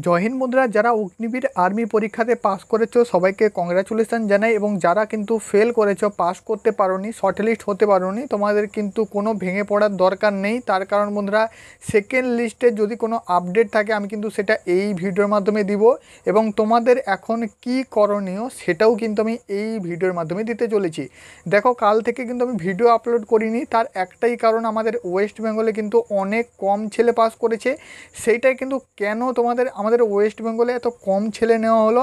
জয় হিন্দ বন্ধুরা, যারা অগ্নিবীর আর্মি পরীক্ষাতে পাস করেছো সবাইকে কংগ্রাচুলেশন জানাই। এবং যারা কিন্তু ফেল করেছো, পাস করতে পারোনি, শর্টলিস্ট হতে পারোনি, তোমাদের কিন্তু কোনো ভেঙে পড়ার দরকার নেই। তার কারণ বন্ধুরা, সেকেন্ড লিস্টে যদি কোনো আপডেট থাকে আমি কিন্তু সেটা এই ভিডিওর মাধ্যমে দিব। এবং তোমাদের এখন কি করণীয় সেটাও কিন্তু আমি এই ভিডিওর মাধ্যমে দিতে চলেছি। দেখো, কাল থেকে কিন্তু আমি ভিডিও আপলোড করিনি, তার একটাই কারণ আমাদের ওয়েস্ট বেঙ্গলে কিন্তু অনেক কম ছেলে পাস করেছে। সেইটাই কিন্তু কেন আমাদের ওয়েস্ট বেঙ্গলে এত কম ছেলে নেওয়া হলো,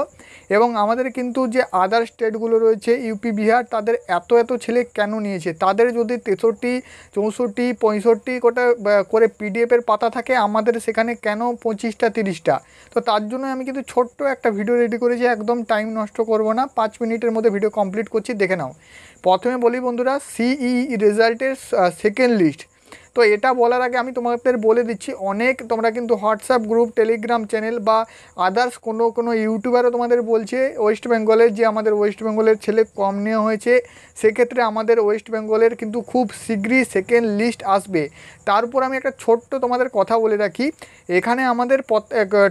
এবং আমাদের কিন্তু যে আদার স্টেটগুলো রয়েছে ইউপি, বিহার, তাদের এত ছেলে কেন নিয়েছে। তাদের যদি 63, 64, 65 কোটা করে পিডিএফের পাতা থাকে, আমাদের সেখানে কেন 25টা 30টা। তো তার জন্য আমি কিন্তু ছোট্ট একটা ভিডিও রেডি করেছি, একদম টাইম নষ্ট করব না, 5 মিনিটের মধ্যে ভিডিও কমপ্লিট করছি, দেখে নাও। প্রথমে বলি বন্ধুরা, সিই রেজাল্টের সেকেন্ড লিস্ট। তো এটা বলার আগে আমি তোমাদের বলে দিচ্ছি, অনেক তোমরা কিন্তু হোয়াটসঅ্যাপ গ্রুপ, টেলিগ্রাম চ্যানেল বা আদার্স কোনো ইউটিউবারও তোমাদের বলছে ওয়েস্ট বেঙ্গলের যে আমাদের ওয়েস্ট বেঙ্গলের ছেলে কম নেওয়া হয়েছে। সেক্ষেত্রে আমাদের ওয়েস্ট বেঙ্গলের কিন্তু খুব শীঘ্রই সেকেন্ড লিস্ট আসবে। তারপর আমি একটা ছোট্ট তোমাদের কথা বলে রাখি, এখানে আমাদের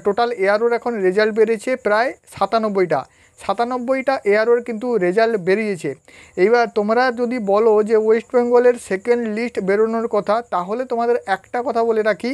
টোটাল এআরওর এখন রেজাল্ট বেরিয়েছে প্রায় 97টা এআরওর কিন্তু রেজাল্ট বেরিয়েছে। এইবার তোমরা যদি বলো যে ওয়েস্ট বেঙ্গলের সেকেন্ড লিস্ট বেরোনোর কথা, তাহলে তোমাদের একটা কথা বলে রাখি,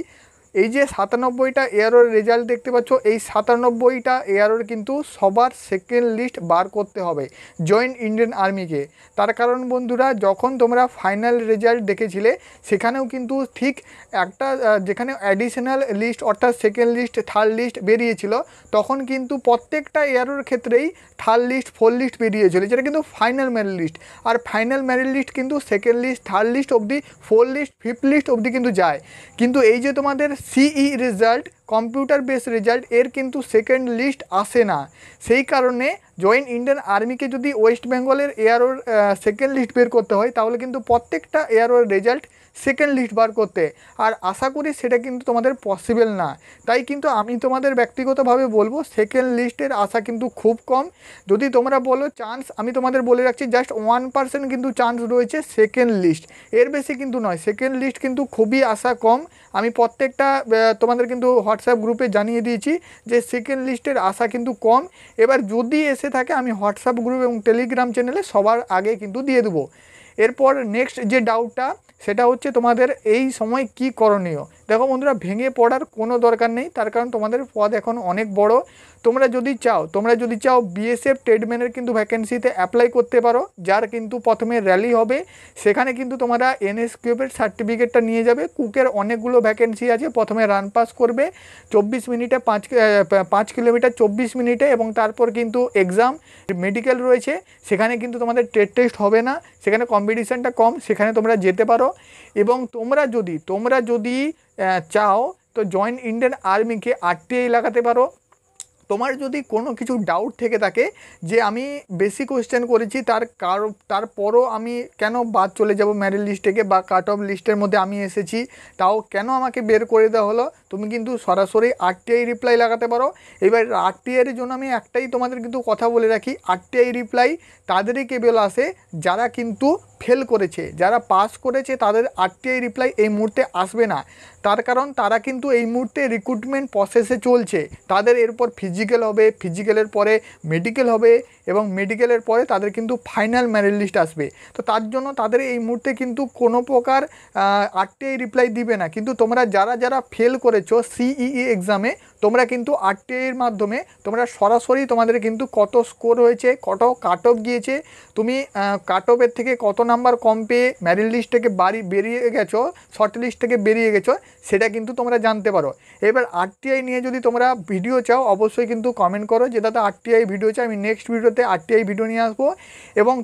এই যে 97টা এআরওর রেজাল্ট দেখতে পাচ্ছ, এই 97টা এআরওর কিন্তু সবার সেকেন্ড লিস্ট বার করতে হবে জয়েন্ট ইন্ডিয়ান আর্মিকে। তার কারণ বন্ধুরা, যখন তোমরা ফাইনাল রেজাল্ট দেখেছিলে সেখানেও কিন্তু ঠিক একটা যেখানে অ্যাডিশনাল লিস্ট অর্থাৎ সেকেন্ড লিস্ট, থার্ড লিস্ট বেরিয়েছিল, তখন কিন্তু প্রত্যেকটা এআরওর ক্ষেত্রেই থার্ড লিস্ট, ফোর্থ লিস্ট বেরিয়েছিল, যেটা কিন্তু ফাইনাল মেরিট লিস্ট। আর ফাইনাল মেরিট লিস্ট কিন্তু সেকেন্ড লিস্ট, থার্ড লিস্ট অবধি, ফোর্থ লিস্ট, ফিফথ লিস্ট অবধি কিন্তু যায়। কিন্তু এই যে তোমাদের সিই রেজাল্ট, কম্পিউটার বেস রেজাল্ট, এর কিন্তু সেকেন্ড লিস্ট আসে না। সেই কারণে জয়েন্ট ইন্ডিয়ান আর্মিকে যদি ওয়েস্ট বেঙ্গলের এআরওর সেকেন্ড লিস্ট বের করতে হয়, তাহলে কিন্তু প্রত্যেকটা এআরওর রেজাল্ট সেকেন্ড লিস্ট বার করতে, আর আশা করি সেটা কিন্তু তোমাদের পসিবল না। তাই কিন্তু আমি তোমাদের ব্যক্তিগতভাবে বলবো, সেকেন্ড লিস্টের আশা কিন্তু খুব কম। যদি তোমরা বলো চান্স, আমি তোমাদের বলে রাখছি, জাস্ট 1% কিন্তু চান্স রয়েছে সেকেন্ড লিস্ট, এর বেশি কিন্তু নয়। সেকেন্ড লিস্ট কিন্তু খুবই আশা কম। আমি প্রত্যেকটা তোমাদের কিন্তু হোয়াটসঅ্যাপ গ্রুপে জানিয়ে দিয়েছি যে সেকেন্ড লিস্টের আশা কিন্তু কম। এবার যদি এসে থাকে, আমি হোয়াটসঅ্যাপ গ্রুপ এবং টেলিগ্রাম চ্যানেলে সবার আগে কিন্তু দিয়ে দেবো। এরপর নেক্সট যে ডাউটটা, সেটা হচ্ছে তোমাদের এই সময় কি করণীয়। দেখো বন্ধুরা, ভেঙে পড়ার কোনো দরকার নেই, তার কারণ তোমাদের পদ এখন অনেক বড়। তোমরা যদি চাও বিএসএফ ট্রেডম্যানের কিন্তু ভ্যাকেন্সিতে অ্যাপ্লাই করতে পারো, যার কিন্তু প্রথমে র্যালি হবে। সেখানে কিন্তু তোমরা এনএসকিউএফের সার্টিফিকেটটা নিয়ে যাবে। কুকের অনেকগুলো ভ্যাকেন্সি আছে, প্রথমে রান পাস করবে 24 মিনিটে 5 কিলোমিটার 24 মিনিটে, এবং তারপর কিন্তু এক্সাম, মেডিকেল রয়েছে। সেখানে কিন্তু তোমাদের ট্রেড টেস্ট হবে না, সেখানে কম্পিটিশানটা কম, সেখানে তোমরা যেতে পারো। এবং তোমরা যদি চাও তো জয়েন্ট ইন্ডিয়ান আর্মিকে আরটিআই লাগাতে পারো। তোমার যদি কোনো কিছু ডাউট থেকে থাকে যে আমি বেশি কোয়েশ্চেন করেছি, তারপরও আমি কেন বাদ চলে যাব মেরিট লিস্ট থেকে, বা কাট অফ লিস্টের মধ্যে আমি এসেছি, তাও কেন আমাকে বের করে দেওয়া হলো, তুমি কিন্তু সরাসরি আরটিআই রিপ্লাই লাগাতে পারো। এবার আরটিআইয়ের জন্য আমি একটাই তোমাদের কিন্তু কথা বলে রাখি, আরটিআই রিপ্লাই তাদেরই কেবল আসে যারা কিন্তু ফেল করেছে। যারা পাস করেছে তাদের আরটিআই রিপ্লাই এই মুহূর্তে আসবে না। তার কারণ তারা কিন্তু এই মুহূর্তে রিক্রুটমেন্ট প্রসেসে চলছে। তাদের এরপর ফিজিক্যাল হবে, ফিজিক্যালের পরে মেডিকেল হবে, এবং মেডিকেলের পরে তাদের কিন্তু ফাইনাল মেরিট লিস্ট আসবে। তো তার জন্য তাদের এই মুহূর্তে কিন্তু কোনো প্রকার আরটিআই রিপ্লাই দিবে না। কিন্তু তোমরা যারা ফেল করেছো সিইই এক্সামে, তোমরা কিন্তু আরটিআইয়ের মাধ্যমে তোমরা সরাসরি তোমাদের কিন্তু কত স্কোর হয়েছে, কত কাট অফ গিয়েছে, তুমি কাট অফের থেকে কত নাম্বার কম পেয়ে মেরিট লিস্ট থেকে বেরিয়ে গেছো, শর্ট লিস্ট থেকে বেরিয়ে গেছো, সেটা কিন্তু তোমরা জানতে পারো। এবার আরটিআই নিয়ে যদি তোমরা ভিডিও চাও, অবশ্যই কিন্তু কমেন্ট করো যে দাদা আরটিআই ভিডিও চাই, আমি নেক্সট ভিডিওতে আরটিআই ভিডিও নিয়ে আসবো। এবং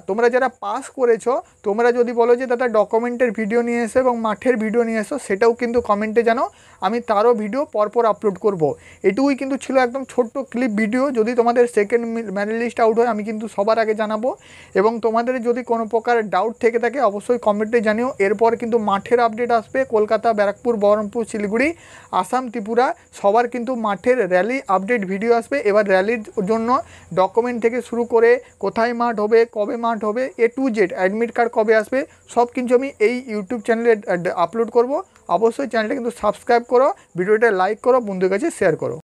তোমরা যারা পাস করেছো, তোমরা যদি বলো যে দাদা ডকুমেন্টের ভিডিও নিয়ে এসো এবং মাঠের ভিডিও নিয়ে এসো, সেটাও কিন্তু কমেন্টে জানাও, আমি তারও ভিডিও পরপর আপলোড করব। এটুকুই কিন্তু ছিল একদম ছোট্ট ক্লিপ ভিডিও। যদি তোমাদের সেকেন্ড মেরিট লিস্ট আউট হয়, আমি কিন্তু সবার আগে জানাবো। এবং তোমাদের যদি কোনো প্রকার ডাউট থেকে থাকে, অবশ্যই কমেন্টে জানিও। এরপর কিন্তু মাঠের আপডেট আসবে, কলকাতা, ব্যারাকপুর, বহরমপুর, শিলিগুড়ি, আসাম, ত্রিপুরা, সবার কিন্তু মাঠের র্যালি আপডেট ভিডিও আসবে। এবার র্যালির জন্য ডকুমেন্ট থেকে শুরু করে কোথায় মাঠ হবে, কবে মাঠ হবে, A to Z, admit card কবে আসবে, সব কিছু আমি এই ইউটিউব চ্যানেলে আপলোড করব। অবশ্যই চ্যানেলটা কিন্তু সাবস্ক্রাইব করো, ভিডিওটা লাইক করো, বন্ধুদের কাছে শেয়ার করো।